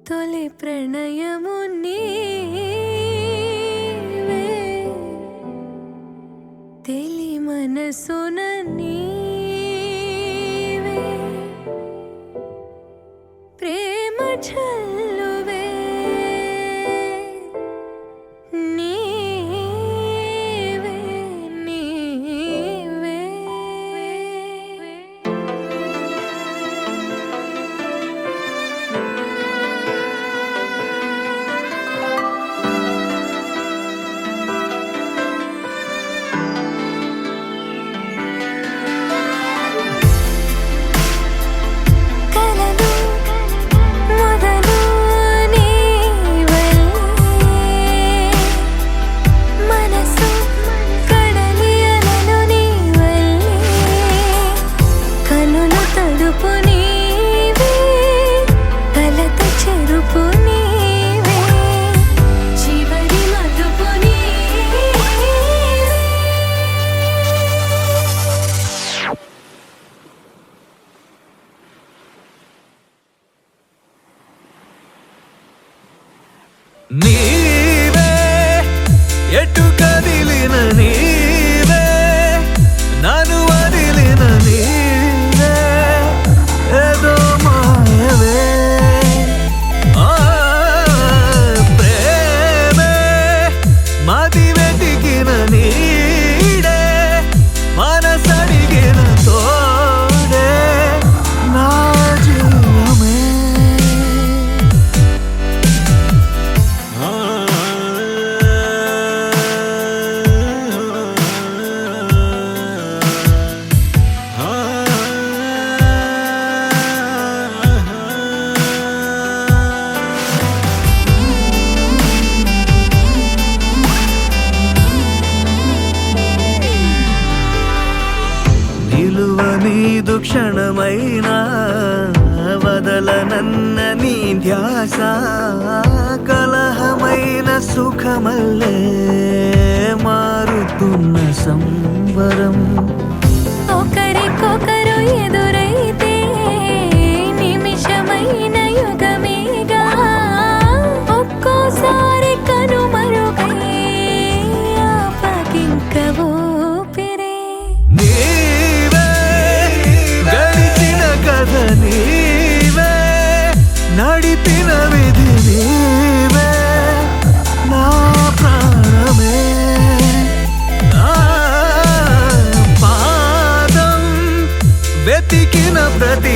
తొలి ప్రణయము నీవే తెలి మనసున నీవే ప్రేమ చల్లువే నీవే నీవే నీవే ఎటు కదిలిన నీవే నన్ను వదిలిన నీవే ఏదో మాయవే ప్రేమే మది వెతికిన నీడే మనసడిగిన తోడే నా జీవమే నీదు క్షణమైనా వదలనన్న నీ ధ్యాస కలహమైన సుఖమల్లే మారుతున్న సంబరం ఒకరికొకరు ఎదురైతే నిమిషమైన యుగమేగా ఒక్కోసారి కనుమరుగై ఆపగింక ఊపిరే నీవే నడిపిన విధి నీవే నా ప్రాణమే పాదం వెతికిన ప్రతి